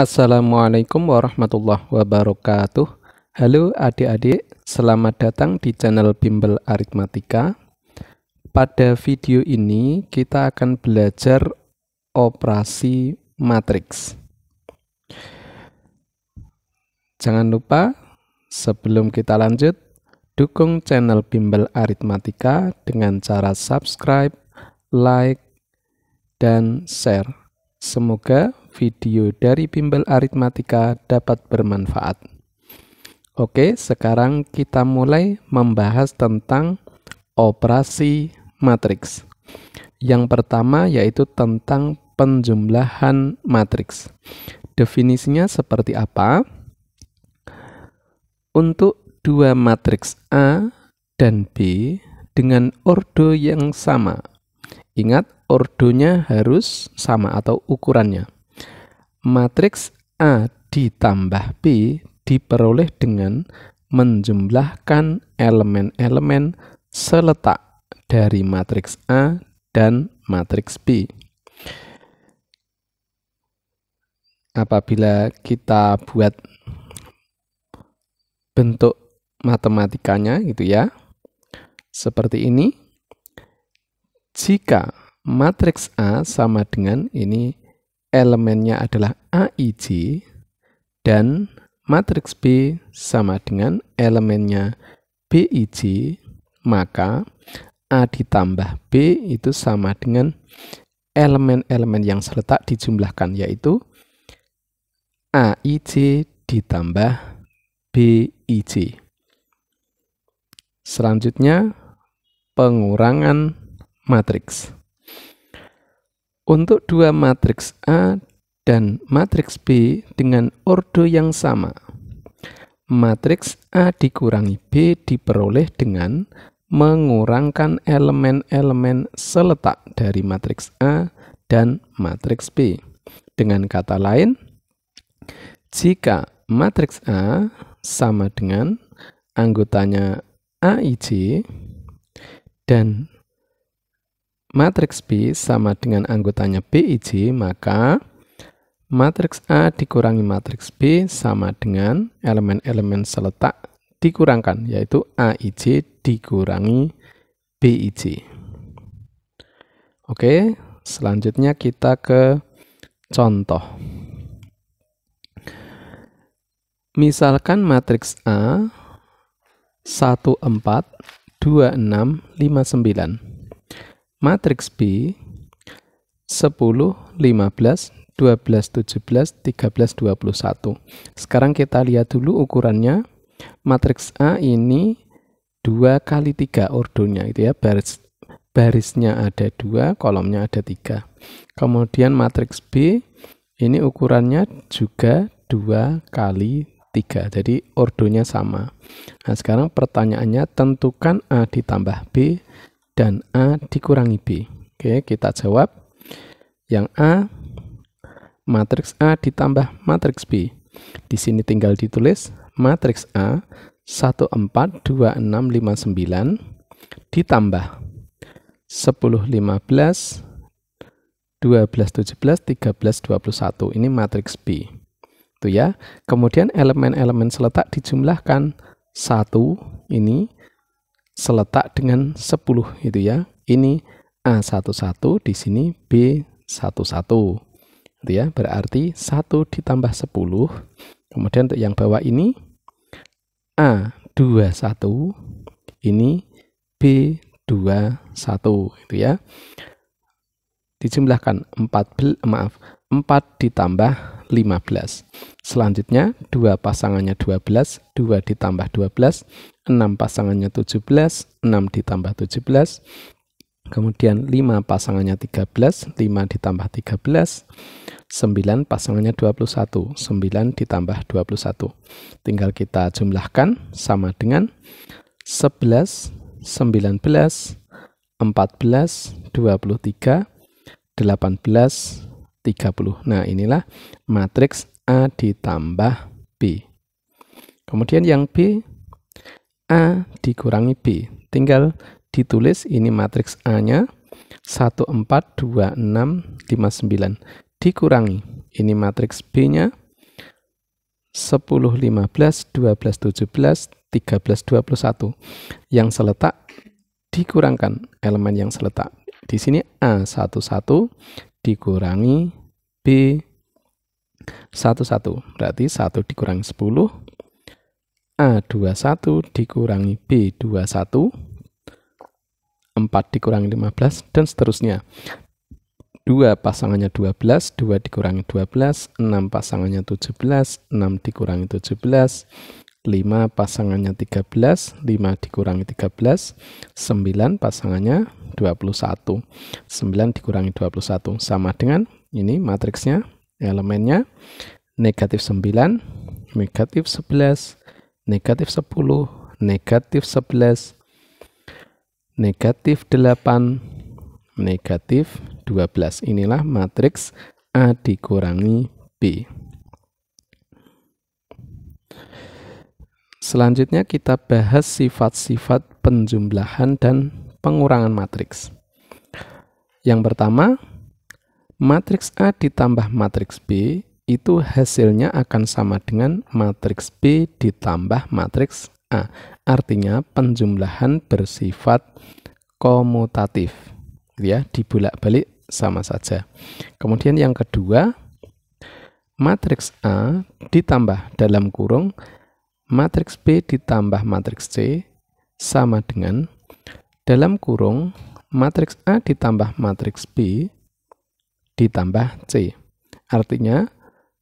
Assalamualaikum warahmatullahi wabarakatuh. Halo adik-adik, selamat datang di channel Bimbel Aritmatika. Pada video ini kita akan belajar operasi matriks. Jangan lupa sebelum kita lanjut, dukung channel Bimbel Aritmatika dengan cara subscribe, like, dan share. Semoga video dari Bimbel Aritmatika dapat bermanfaat. Oke, sekarang kita mulai membahas tentang operasi matriks. Yang pertama yaitu tentang penjumlahan matriks. Definisinya seperti apa? Untuk dua matriks A dan B dengan ordo yang sama. Ingat, ordonya harus sama atau ukurannya. Matriks A ditambah B diperoleh dengan menjumlahkan elemen-elemen seletak dari matriks A dan matriks B. Apabila kita buat bentuk matematikanya gitu ya, seperti ini. Jika matriks A sama dengan ini elemennya adalah AIJ dan matriks B sama dengan elemennya BIJ, maka A ditambah B itu sama dengan elemen-elemen yang seletak dijumlahkan, yaitu AIJ ditambah BIJ. Selanjutnya, pengurangan matriks. Untuk dua matriks A dan matriks B dengan ordo yang sama, matriks A dikurangi B diperoleh dengan mengurangkan elemen-elemen seletak dari matriks A dan matriks B. Dengan kata lain, jika matriks A sama dengan anggotanya AIJ dan matriks B sama dengan anggotanya BIJ, maka matriks A dikurangi matriks B sama dengan elemen-elemen seletak dikurangkan, yaitu AIJ dikurangi BIJ. Oke, selanjutnya kita ke contoh. Misalkan matriks A 1, 4, 2, 6, 5, 9. Matriks B 10, 15, 12, 17, 13, 21. Sekarang kita lihat dulu ukurannya. Matriks A ini 2 kali 3 ordonya itu ya, barisnya ada 2, kolomnya ada 3. Kemudian matriks B ini ukurannya juga 2 kali 3, jadi ordonya sama. Nah, sekarang pertanyaannya, tentukan A ditambah B dan A dikurangi B. Oke, kita jawab. Yang A, matriks A ditambah matriks B. Di sini tinggal ditulis matriks A 1, 4, 2, 6, 5, 9 ditambah 10, 15, 12, 17, 13, 21. Ini matriks B. Itu ya. Kemudian elemen-elemen seletak dijumlahkan. 1 ini seletak dengan 10 itu ya. Ini A11, di sini B11. Itu ya, berarti 1 ditambah 10. Kemudian untuk yang bawah ini A21, ini B21 itu ya. Dijumlahkan 4 ditambah 15. Selanjutnya 2 pasangannya 12, 2 ditambah 12, 6 pasangannya 17, 6 ditambah 17. Kemudian 5 pasangannya 13, 5 ditambah 13, 9 pasangannya 21, 9 ditambah 21. Tinggal kita jumlahkan sama dengan 11, 19, 14, 23, 18, 30. Nah, inilah matriks A ditambah B. Kemudian yang B, A dikurangi B. Tinggal ditulis ini matriks A-nya 1, 4, 2, 6, 5, 9. Dikurangi ini matriks B-nya 10, 15, 12, 17, 13, 21. Yang seletak dikurangkan elemen yang seletak. Di sini A11 dikurangi B11. Berarti 1 dikurangi 10. A21 dikurangi B21. 4 dikurangi 15 dan seterusnya. 2 pasangannya 12, 2 dikurangi 12, 6 pasangannya 17, 6 dikurangi 17, 5 pasangannya 13, 5 dikurangi 13, 9 pasangannya 21, 9 dikurangi 21, sama dengan ini matriksnya, elemennya negatif 9, negatif 11, negatif 10, negatif 11, negatif 8, negatif 12. Inilah matriks A dikurangi B. Selanjutnya kita bahas sifat-sifat penjumlahan dan pengurangan matriks. Yang pertama, matriks A ditambah matriks B itu hasilnya akan sama dengan matriks B ditambah matriks A. Artinya penjumlahan bersifat komutatif, ya, dibolak-balik sama saja. Kemudian yang kedua, matriks A ditambah dalam kurung matriks B ditambah matriks C sama dengan dalam kurung matriks A ditambah matriks B ditambah C. Artinya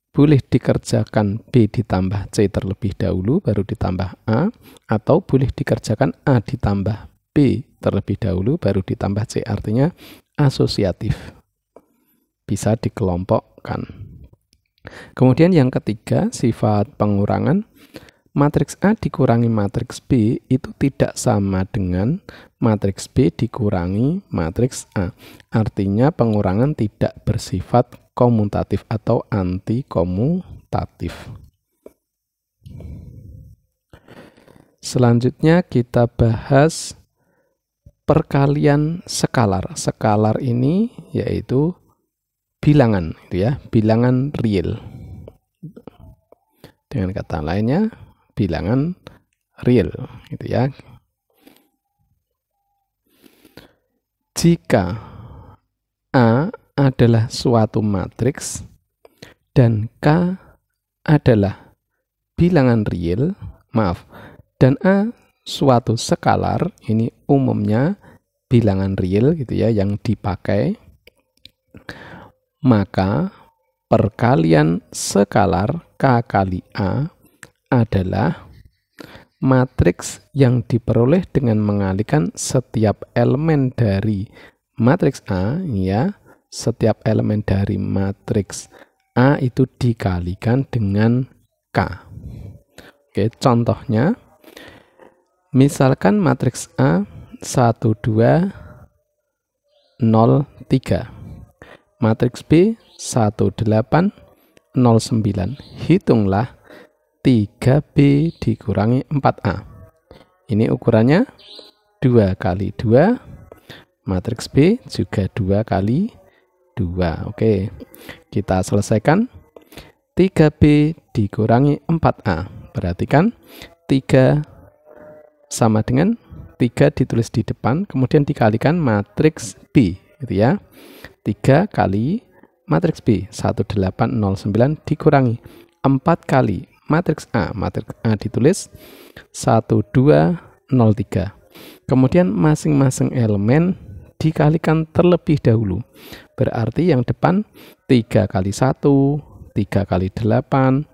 boleh dikerjakan B ditambah C terlebih dahulu baru ditambah A, atau boleh dikerjakan A ditambah B terlebih dahulu baru ditambah C. Artinya asosiatif, bisa dikelompokkan. Kemudian yang ketiga, sifat pengurangan. Matriks A dikurangi matriks B itu tidak sama dengan matriks B dikurangi matriks A. Artinya pengurangan tidak bersifat komutatif atau anti-komutatif. Selanjutnya kita bahas perkalian skalar. Skalar ini yaitu bilangan, ya, bilangan real. Dengan kata lainnya, bilangan real, gitu ya. Jika A adalah suatu matriks dan K adalah bilangan real, dan A suatu skalar, ini umumnya bilangan real, gitu ya, yang dipakai, maka perkalian skalar K kali A adalah matriks yang diperoleh dengan mengalikan setiap elemen dari matriks A, ya, setiap elemen dari matriks A itu dikalikan dengan K. Oke, contohnya, misalkan matriks A 1, 2, 0, 3. Matriks B 1, 8, 0, 9. Hitunglah 3B dikurangi 4A. Ini ukurannya 2 kali 2. Matriks B juga 2 kali 2. Oke, kita selesaikan. 3B dikurangi 4A. Perhatikan, 3 sama dengan 3 ditulis di depan, kemudian dikalikan matriks B, gitu ya. 3 kali matriks B 1809 dikurangi 4 kali matriks A ditulis 1203. Kemudian masing-masing elemen dikalikan terlebih dahulu. Berarti yang depan 3 kali 1, 3 kali 8,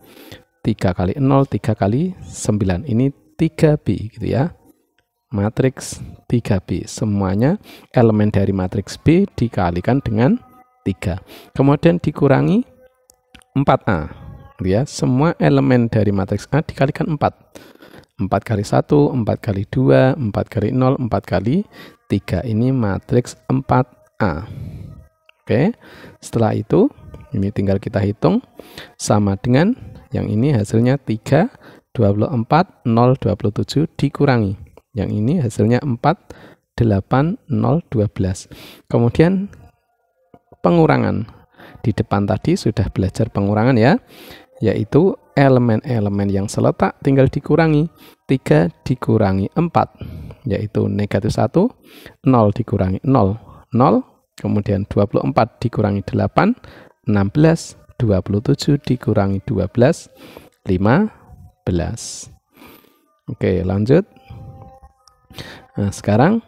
3 kali 0, 3 kali 9. Ini 3B, gitu ya. Matriks 3B. Semuanya elemen dari matriks B dikalikan dengan 3. Kemudian dikurangi 4A. Ya, semua elemen dari matriks A dikalikan 4. 4 kali 1, 4 kali 2, 4 kali 0, 4 kali 3. Ini matriks 4A. Oke, setelah itu ini tinggal kita hitung sama dengan yang ini hasilnya 3, 24, 0, 27 dikurangi. Yang ini hasilnya 4, 8, 0, 12. Kemudian pengurangan. Di depan tadi sudah belajar pengurangan, ya, yaitu elemen-elemen yang seletak tinggal dikurangi. 3 dikurangi 4, yaitu negatif 1. 0 dikurangi 0, 0. Kemudian 24 dikurangi 8, 16. 27 dikurangi 12, 15. Oke, lanjut. Nah, sekarang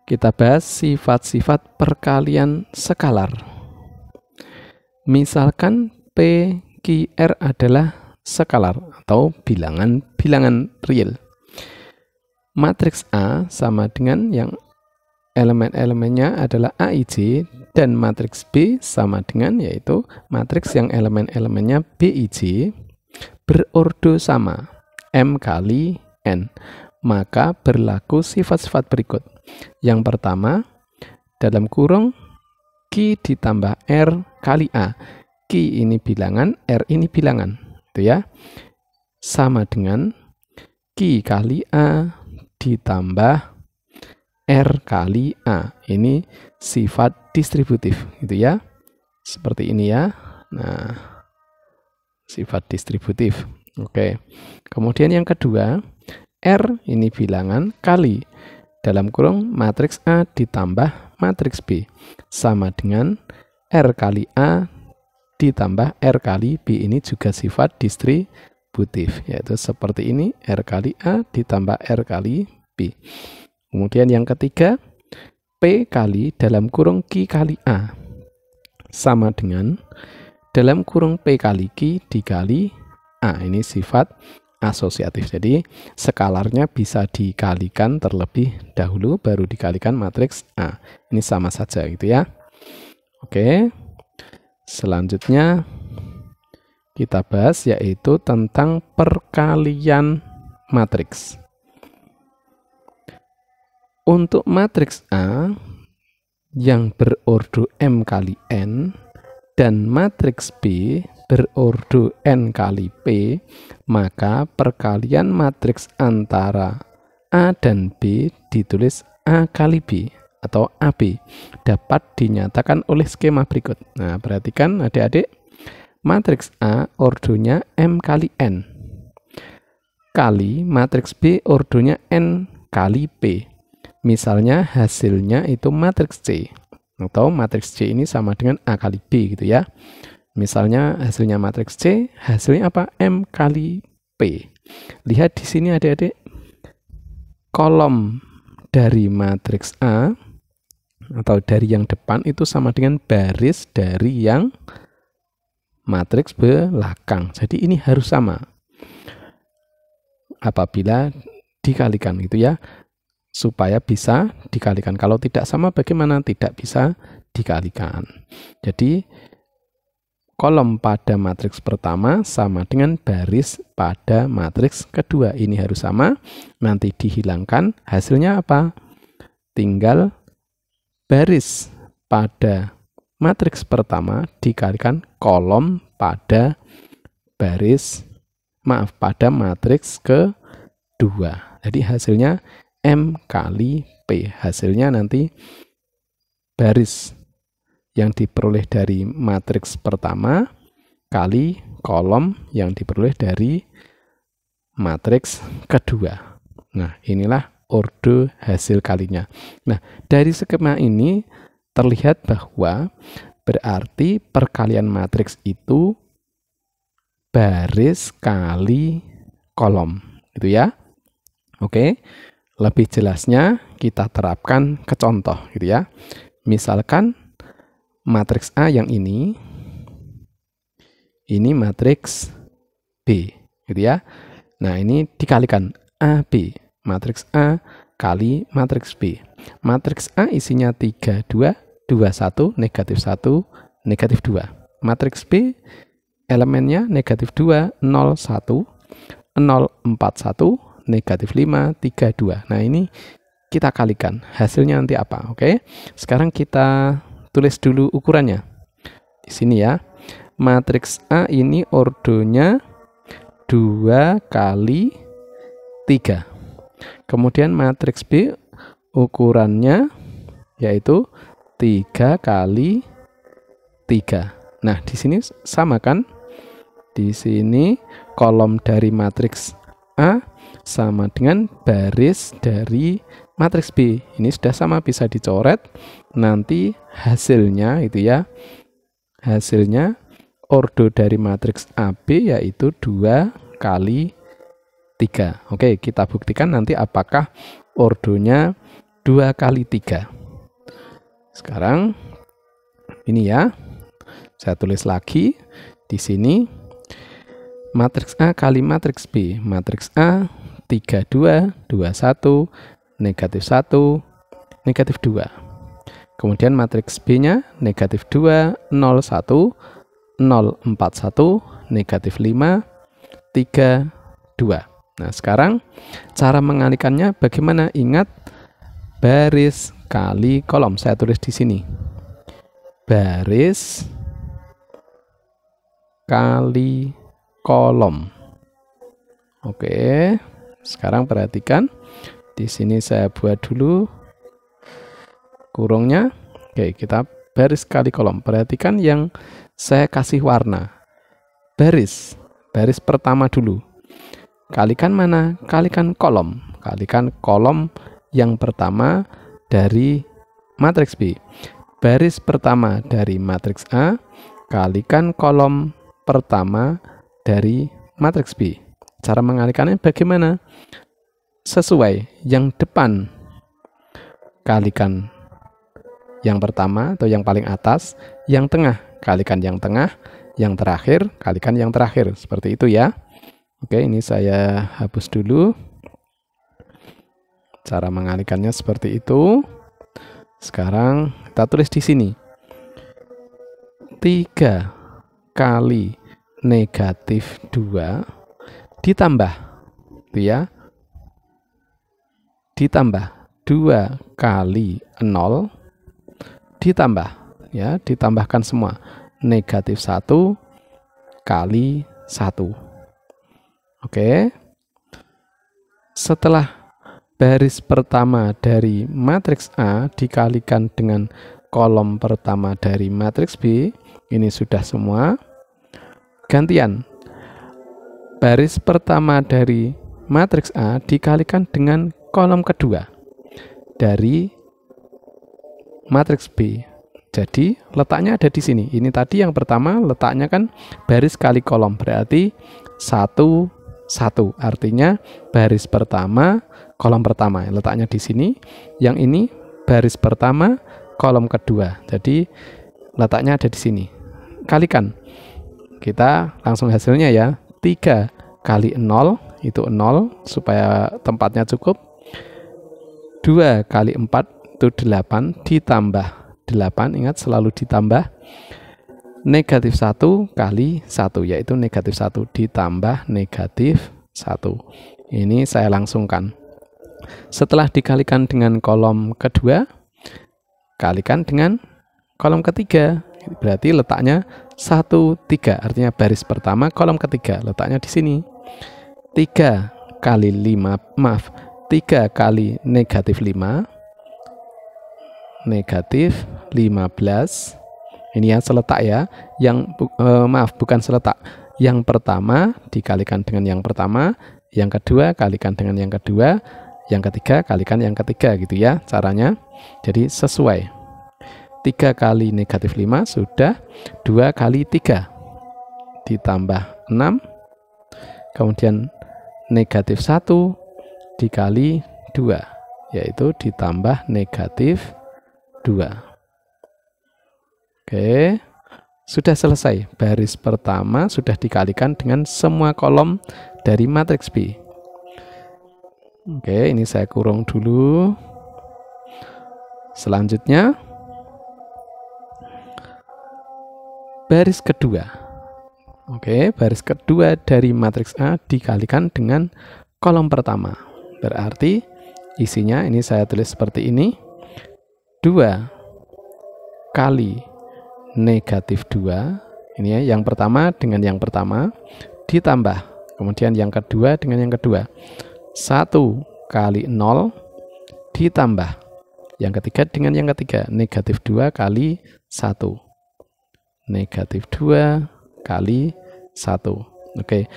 kita bahas sifat-sifat perkalian skalar. Misalkan P, Q, R adalah skalar atau bilangan real. Matriks A sama dengan yang elemen-elemennya adalah A, I, J, dan matriks B sama dengan yaitu matriks yang elemen-elemennya B, I, J berordo sama M kali N. Maka berlaku sifat-sifat berikut. Yang pertama, dalam kurung Q ditambah R kali A. Q ini bilangan, R ini bilangan, itu ya. Sama dengan Q kali A ditambah R kali A. Ini sifat distributif, gitu ya. Seperti ini ya. Nah, sifat distributif. Oke. Kemudian yang kedua, R ini bilangan kali dalam kurung matriks A ditambah matriks B sama dengan R kali A ditambah R kali B. Ini juga sifat distributif, yaitu seperti ini, R kali A ditambah R kali B. Kemudian yang ketiga, P kali dalam kurung Q kali A sama dengan dalam kurung P kali Q dikali A. Ini sifat asosiatif. Jadi skalarsnya bisa dikalikan terlebih dahulu baru dikalikan matriks A. Ini sama saja gitu ya. Oke. Selanjutnya kita bahas yaitu tentang perkalian matriks. Untuk matriks A yang berordo M kali N dan matriks B berordo N kali P, maka perkalian matriks antara A dan B ditulis A kali B atau AB dapat dinyatakan oleh skema berikut. Nah, perhatikan adik-adik, matriks A ordonya M kali N kali matriks B ordonya N kali P. Misalnya hasilnya itu matriks C, atau matriks C ini sama dengan A kali B gitu ya. Misalnya hasilnya matriks C, hasilnya apa? M kali P. Lihat di sini adik-adik, kolom dari matriks A atau dari yang depan itu sama dengan baris dari yang matriks belakang. Jadi ini harus sama apabila dikalikan gitu ya, supaya bisa dikalikan. Kalau tidak sama bagaimana? Tidak bisa dikalikan. Jadi kolom pada matriks pertama sama dengan baris pada matriks kedua. Ini harus sama. Nanti dihilangkan. Hasilnya apa? Tinggal baris pada matriks pertama dikalikan kolom pada pada matriks kedua. Jadi hasilnya M kali P. Hasilnya nanti baris yang diperoleh dari matriks pertama kali kolom yang diperoleh dari matriks kedua. Nah, inilah ordo hasil kalinya. Nah, dari skema ini terlihat bahwa berarti perkalian matriks itu baris kali kolom, gitu ya. Oke. Lebih jelasnya kita terapkan ke contoh gitu ya. Misalkan matriks A yang ini matriks B gitu ya. Nah, ini dikalikan AB, matriks A kali matriks B. Matriks A isinya 3, 2, 2, 1, negatif 1, negatif 2. Matriks B elemennya negatif 2, 0, 1, 0, 4, 1, negatif 5, 3, 2. Nah, ini kita kalikan. Hasilnya nanti apa? Oke. Sekarang kita tulis dulu ukurannya. Di sini ya. Matriks A ini ordonya 2 kali 3. Kemudian matriks B ukurannya yaitu 3 kali 3. Nah, di sini sama kan? Di sini kolom dari matriks A sama dengan baris dari matriks B. Ini sudah sama, bisa dicoret. Nanti hasilnya itu ya. Hasilnya ordo dari matriks AB yaitu 2 kali 3. Oke, kita buktikan nanti apakah ordonya 2 kali 3. Sekarang ini ya. Saya tulis lagi di sini matriks A kali matriks B. Matriks A 32, 21, negatif 1, negatif 2. Kemudian matriks B-nya negatif 2, 0, 1, 0, 4, 1, negatif 5, 3, 2. Nah, sekarang cara mengalikannya bagaimana? Ingat baris kali kolom. Saya tulis di sini. Baris kali kolom. Oke. Sekarang perhatikan. Di sini saya buat dulu kurungnya. Oke, kita baris kali kolom. Perhatikan yang saya kasih warna. Baris pertama dulu. Kalikan mana? Kalikan kolom. Kalikan kolom yang pertama dari matriks B. Baris pertama dari matriks A kalikan kolom pertama dari matriks B. Cara mengalikannya bagaimana? Sesuai yang depan kalikan yang pertama atau yang paling atas, yang tengah kalikan yang tengah, yang terakhir kalikan yang terakhir. Seperti itu ya. Oke, ini saya hapus dulu. Cara mengalikannya seperti itu. Sekarang kita tulis di sini. 3 kali negatif 2 ditambah itu ya. Ditambah 2 kali 0 ditambah ya, ditambahkan semua negatif 1 kali 1. Oke. Setelah baris pertama dari matriks A dikalikan dengan kolom pertama dari matriks B, ini sudah semua. Gantian. Baris pertama dari matriks A dikalikan dengan kolom kedua dari matriks B. Jadi letaknya ada di sini. Ini tadi yang pertama letaknya kan baris kali kolom, berarti 1, 1. Artinya baris pertama, kolom pertama. Letaknya di sini. Yang ini baris pertama, kolom kedua. Jadi letaknya ada di sini. Kalikan. Kita langsung hasilnya ya. 3 kali 0 itu 0 supaya tempatnya cukup. 2 kali 4 itu 8 ditambah 8, ingat selalu ditambah. Negatif 1 kali 1 yaitu negatif 1 ditambah negatif 1. Ini saya langsungkan. Setelah dikalikan dengan kolom kedua, kalikan dengan kolom ketiga. Berarti letaknya 1, 3. Artinya baris pertama kolom ketiga letaknya di sini. 3 kali 5, 3 kali negatif 5, negatif 15. Ini yang seletak ya. Yang bukan seletak. Yang pertama dikalikan dengan yang pertama, yang kedua kalikan dengan yang kedua, yang ketiga kalikan yang ketiga gitu ya caranya. Jadi sesuai. 3 kali negatif 5 sudah 2 kali 3 ditambah 6. Kemudian negatif 1 dikali 2 yaitu ditambah negatif 2. Oke, sudah selesai. Baris pertama sudah dikalikan dengan semua kolom dari matriks B. Oke, ini saya kurung dulu. Selanjutnya baris kedua. Oke, baris kedua dari matriks A dikalikan dengan kolom pertama. Berarti isinya ini saya tulis seperti ini. 2 kali negatif 2. Ini ya, yang pertama dengan yang pertama ditambah. Kemudian yang kedua dengan yang kedua. 1 kali 0 ditambah. Yang ketiga dengan yang ketiga. Negatif 2 kali 1. Negatif 2 kali 1. Oke.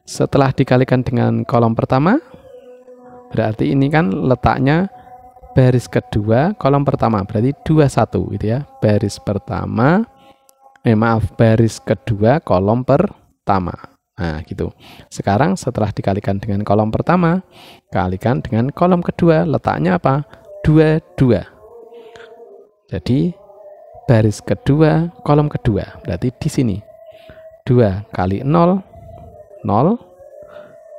Setelah dikalikan dengan kolom pertama, berarti ini kan letaknya baris kedua kolom pertama, berarti 21 gitu ya. Baris pertama, baris kedua kolom pertama. Nah, gitu. Sekarang setelah dikalikan dengan kolom pertama, kalikan dengan kolom kedua, letaknya apa? 22. Jadi baris kedua kolom kedua, berarti di sini 2 kali 0, 0,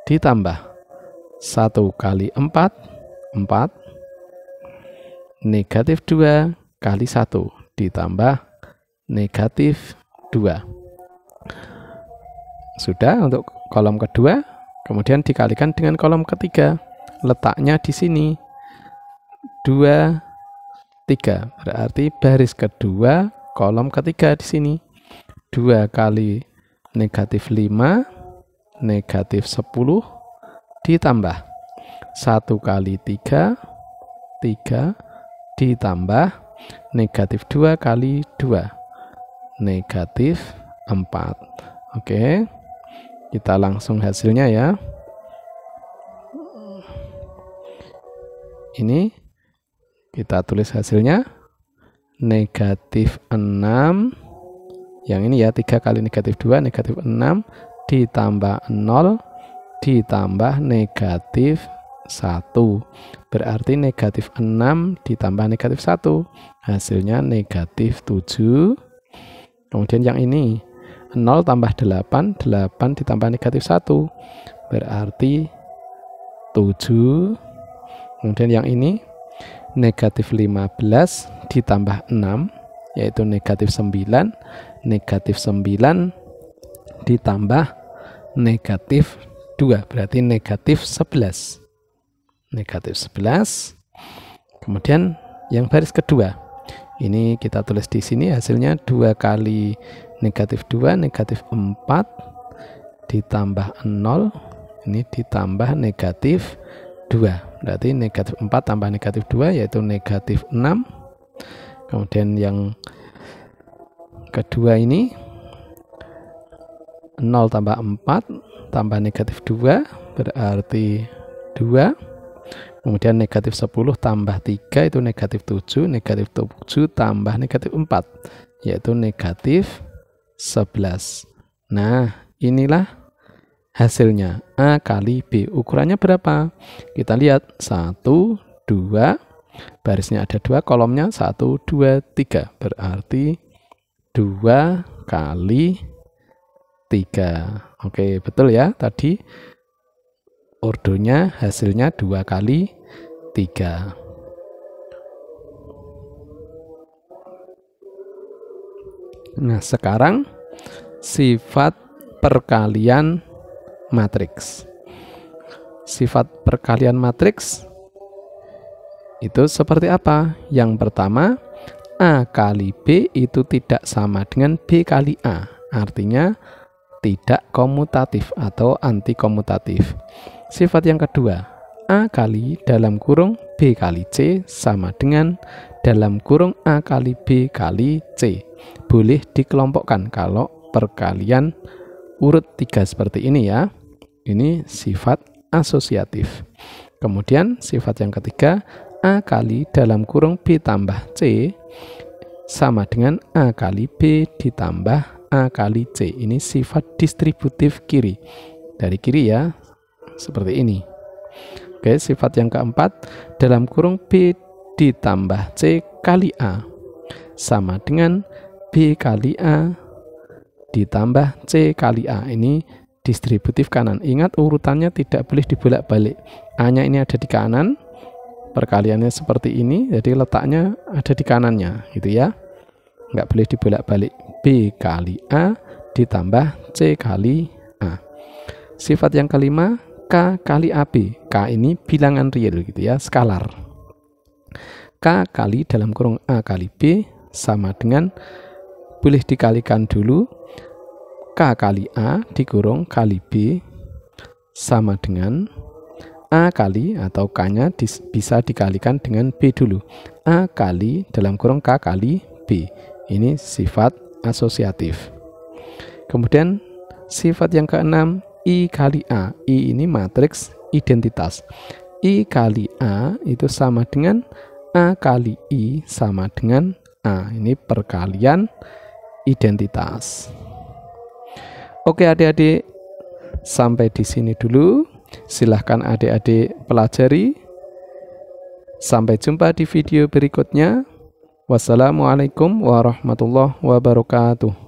ditambah 1 kali 4, 4, negatif 2 kali 1, ditambah negatif 2. Sudah untuk kolom kedua, kemudian dikalikan dengan kolom ketiga, letaknya di sini 2, 3, berarti baris kedua kolom ketiga di sini 2 kali negatif 5, negatif 10, ditambah 1 kali 3, 3, ditambah negatif 2 kali 2, negatif 4. Oke, kita langsung hasilnya ya. Ini kita tulis hasilnya negatif 6. Yang ini ya, 3 kali negatif 2, negatif 6, ditambah 0, ditambah negatif 1. Berarti negatif 6 ditambah negatif 1. Hasilnya negatif 7. Kemudian yang ini 0 tambah 8, 8 ditambah negatif 1, berarti 7. Kemudian yang ini negatif 15 ditambah 6, yaitu negatif 9, negatif 9 ditambah negatif 2, berarti negatif 11. Negatif 11. Kemudian yang baris kedua, ini kita tulis di sini hasilnya 2 kali negatif 2, negatif 4, ditambah 0, ini ditambah negatif 2. Berarti negatif 4 tambah negatif 2, yaitu negatif 6. Kemudian yang kedua ini 0 tambah 4, tambah negatif 2, berarti 2. Kemudian negatif 10 tambah 3, itu negatif 7, negatif 7 tambah negatif 4, yaitu negatif 11. Nah, inilah hasilnya A kali B. Ukurannya berapa? Kita lihat 1, 2, barisnya ada 2, kolomnya 1, 2, 3, berarti 2 kali 3. Oke, betul ya, tadi ordonya hasilnya 2 kali 3. Nah, sekarang sifat perkalian matriks. Sifat perkalian matriks itu seperti apa? Yang pertama, A kali B itu tidak sama dengan B kali A. Artinya tidak komutatif atau anti komutatif. Sifat yang kedua, A kali dalam kurung B kali C sama dengan dalam kurung A kali B kali C. Boleh dikelompokkan kalau perkalian urut 3 seperti ini ya. Ini sifat asosiatif. Kemudian sifat yang ketiga, A kali dalam kurung B tambah C sama dengan A kali B ditambah A kali C. Ini sifat distributif kiri. Dari kiri ya, seperti ini. Oke, sifat yang keempat, dalam kurung B ditambah C kali A sama dengan B kali A ditambah C kali A. Ini distributif kanan. Ingat urutannya tidak boleh dibolak-balik. A-nya ini ada di kanan, perkaliannya seperti ini, jadi letaknya ada di kanannya, gitu ya. Nggak boleh dibolak-balik. B kali A ditambah C kali A. Sifat yang kelima, K kali AB. K ini bilangan real, gitu ya, skalar. K kali dalam kurung A kali B sama dengan, boleh dikalikan dulu, K kali A dikurung kali B sama dengan A kali, atau K-nya bisa dikalikan dengan B dulu, A kali dalam kurung K kali B. Ini sifat asosiatif. Kemudian sifat yang keenam, I kali A. I ini matriks identitas. I kali A itu sama dengan A kali I sama dengan A. Ini perkalian identitas. Oke adik-adik, sampai di sini dulu. Silahkan adik-adik pelajari. Sampai jumpa di video berikutnya. Wassalamualaikum warahmatullahi wabarakatuh.